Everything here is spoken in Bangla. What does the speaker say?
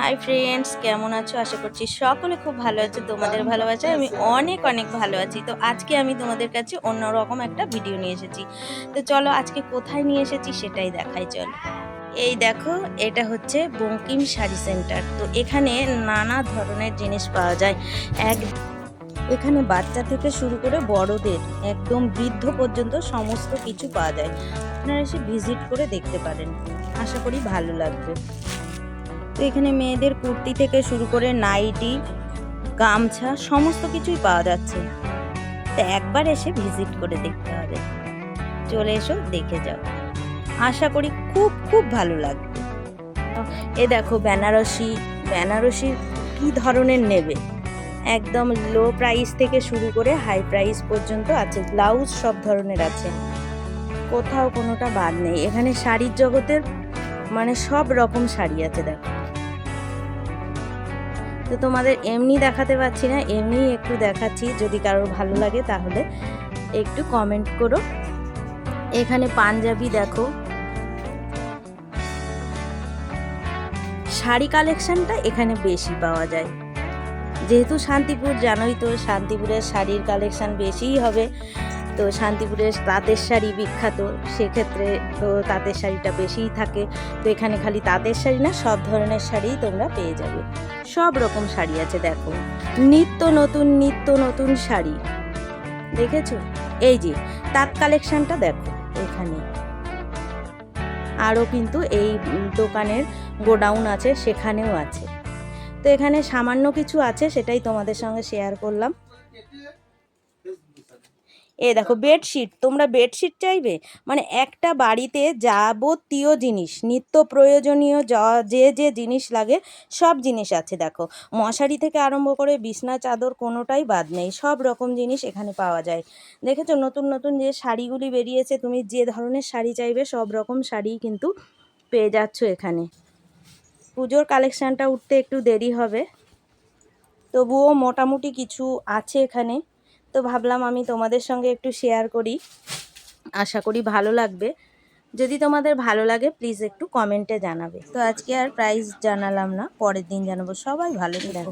হাই ফ্রেন্ডস, কেমন আছো? আশা করছি সকলে খুব ভালো আছে। তোমাদের ভালোবাসায় আমি অনেক অনেক ভালো আছি। তো আজকে আমি তোমাদের কাছে অন্যরকম একটা ভিডিও নিয়ে এসেছি। তো চলো আজকে কোথায় নিয়ে এসেছি সেটাই দেখাই চলো। এই দেখো, এটা হচ্ছে বঙ্কিম শাড়ি সেন্টার। তো এখানে নানা ধরনের জিনিস পাওয়া যায়। এক এখানে বাচ্চা থেকে শুরু করে বড়দের একদম বৃদ্ধ পর্যন্ত সমস্ত কিছু পাওয়া যায়। আপনারা এসে ভিজিট করে দেখতে পারেন, আশা করি ভালো লাগবে। তো এখানে মেয়েদের কুর্তি থেকে শুরু করে নাইটি, গামছা সমস্ত কিছুই পাওয়া যাচ্ছে। তো একবার এসে ভিজিট করে দেখতে হবে। চলে এসো, দেখে যাও, আশা করি খুব খুব ভালো লাগবে। এ দেখো বেনারসি, বেনারসি কি ধরনের নেবে, একদম লো প্রাইস থেকে শুরু করে হাই প্রাইস পর্যন্ত আছে। ব্লাউজ সব ধরনের আছে, কোথাও কোনোটা বাদ নেই। এখানে শাড়ির জগতের মানে সব রকম শাড়ি আছে দেখো। তো তোমাদের এমনি দেখাতে পারছি না, এমনি একটু দেখাচ্ছি, যদি কারোর ভালো লাগে তাহলে একটু কমেন্ট করো। এখানে পাঞ্জাবি দেখো, শাড়ি কালেকশনটা এখানে বেশি পাওয়া যায়। যেহেতু শান্তিপুর, জানোই তো শান্তিপুরের শাড়ির কালেকশন বেশিই হবে। তো শান্তিপুরের তাঁতের শাড়ি বিখ্যাত, সেক্ষেত্রে তো তাঁতের শাড়িটা বেশিই থাকে। তো এখানে খালি তাঁতের শাড়ি না, সব ধরনের শাড়িই তোমরা পেয়ে যাবে। সব রকম শাড়ি আছে দেখো, নিত্য নতুন শাড়ি দেখেছো। এই যে তাঁত কালেকশনটা দেখো এখানে। আরও কিন্তু এই দোকানের গোডাউন আছে, সেখানেও আছে। তো এখানে সামান্য কিছু আছে, সেটাই তোমাদের সঙ্গে শেয়ার করলাম। এ দেখো বেডশিট, তোমরা বেডশিট চাইবে, মানে একটা বাড়িতে যাবতীয় জিনিস, নিত্য প্রয়োজনীয় যে যে জিনিস লাগে সব জিনিস আছে দেখো। মশারি থেকে আরম্ভ করে বিছনা চাদর কোনোটাই বাদ নেই, সব রকম জিনিস এখানে পাওয়া যায়। দেখেছো নতুন নতুন যে শাড়িগুলি বেরিয়েছে, তুমি যে ধরনের শাড়ি চাইবে সব রকম শাড়ি কিন্তু পেয়ে যাচ্ছ এখানে। পুজোর কালেকশানটা উঠতে একটু দেরি হবে, তবুও মোটামুটি কিছু আছে এখানে। তো ভাবলাম আমি তোমাদের সঙ্গে একটু শেয়ার করি, আশা করি ভালো লাগবে। যদি তোমাদের ভালো লাগে প্লিজ একটু কমেন্টে জানাবে। তো আজকে আর প্রাইস জানালাম না, পরের দিন জানাবো। সবাই ভালো থেকো।